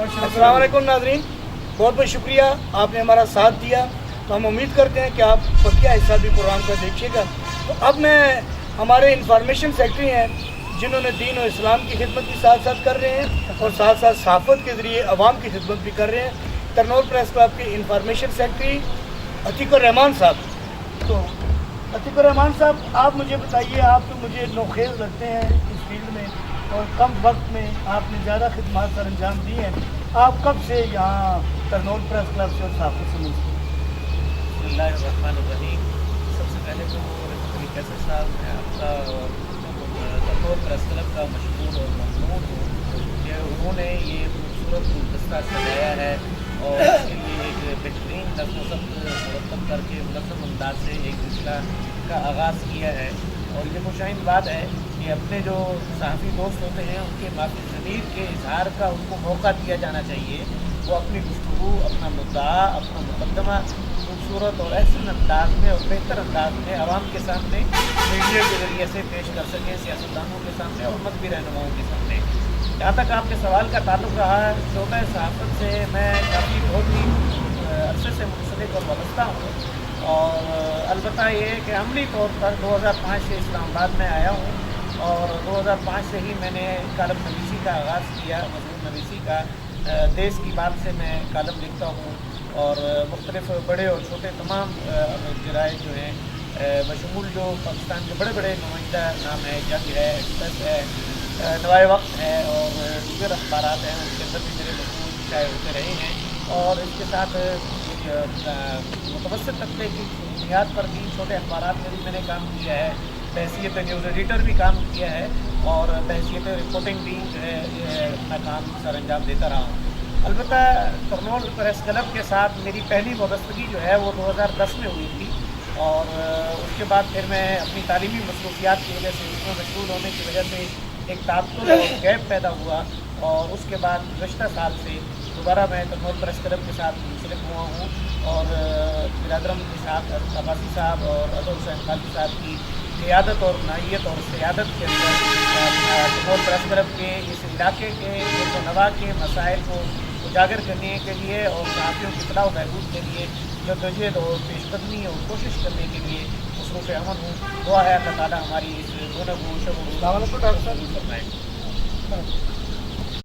अस्सलाम वालेकुम नाज़रीन, बहुत बहुत शुक्रिया आपने हमारा साथ दिया। तो हम उम्मीद करते हैं कि आप बकिया हिस्सा भी प्रोग्राम का देखिएगा। तो अब मैं हमारे इंफॉर्मेशन सेक्रेटरी हैं जिन्होंने दीन और इस्लाम की खिदमत भी साथ साथ कर रहे हैं और साथ साथ सहाफ़त के ज़रिए अवाम की खिदमत भी कर रहे हैं, तरनौल प्रेस क्लब के इंफॉर्मेशन सेक्रेटरी अतीकुर रहमान साहब। तो अतीकुर रहमान साहब, आप मुझे बताइए, आप तो मुझे नौखेज़ लगते हैं इस फील्ड में और कम वक्त में आपने ज़्यादा खिदमत सर अंजाम दी हैं। आप कब से यहाँ तरनौल प्रेस क्लब से और सहाफ़त से मुंसलिक? बिस्मिल्लाहिर्रहमानिर्रहीम। सबसे पहले तो कैसर साहब, मैं आपका तरनौल प्रेस क्लब का मशहूर और ममनून हूँ कि उन्होंने ये खूबसूरत गुलदस्ता सजाया है और इसके लिए एक बेहतरीन नज़्म व ज़ब्त मुरतब करके मुनज़्ज़म अंदाज से एक सिलसिला का आगाज़ किया है। और ये खुशाइन बात है कि अपने जो सहाफ़ी दोस्त होते हैं उनके माफ़ी ज़मीर के इजहार का उनको मौका दिया जाना चाहिए। वो अपनी गुफ्तगू, अपना मुद्दा, अपना मुकदमा खूबसूरत और एहसन अंदाज में और बेहतर अंदाज में आवाम के सामने मीडिया के ज़रिए से पेश कर सकें, सियासतदानों के सामने और मजहबी रहनुमाओं के सामने। जहाँ तक आपके सवाल का ताल्लुक़ रहा है, शोबे सहाफ़त से मैं काफ़ी बहुत ही अरसे से मुंसलिक और वाबस्ता हूँ। और अलबत्ता ये है कि अमली तौर पर 2005 से इस्लामाबाद में आया हूँ और 2005 से ही मैंने कालम नवीसी का आगाज़ किया, मज़मून नवीसी का। देश की बात से मैं कालम लिखता हूँ और मुख्तलिफ़ बड़े और छोटे तमाम जराए जो हैं बशमूल जो पाकिस्तान के बड़े बड़े नुमाइंदा नाम है, जंग है, एक्सप्रेस है, नवाए वक्त है और दीगर अखबारात हैं, उनके अंदर भी मेरे मशहूर शाये होते रहे हैं। और इसके साथ मुतवस्सित तबके की बुनियाद पर भी छोटे अखबारात में भी मैंने काम किया है, बहैसियत न्यूज़ एडिटर भी काम किया है और बहैसियत रिपोर्टिंग भी जो है अपना काम सर अंजाम देता रहा हूँ। अलबत्ता तरनौल प्रेस क्लब के साथ मेरी पहली वाबस्तगी जो है वो 2010 में हुई थी और उसके बाद फिर मैं अपनी तालीमी मसरूफियात की वजह से उसमें मशगूल होने की वजह से एक तात्तुल और गैप पैदा हुआ और उसके बाद गुज़श्ता साल से दोबारा मैं तरनौल प्रेस क्लब के साथ मुंसलिक हुआ हूँ और बिरादरम इसाक अब्बासी साहब और अदर हुसैन खालिद साहब की क़ियादत और नायत और सियादत के अंदर तरनौल प्रेस क्लब के इस इलाके के नवा के मसाइल को उजागर करने के लिए और सहाफ़ियों की फलाह बहबूद के लिए जद्दोजहद और पेशकदमी और कोशिश करने के लिए मसरूफ़ अमल हूँ। दुआ है अल्लाह ताला हमारी इस दोनों को डॉक्टर साहब।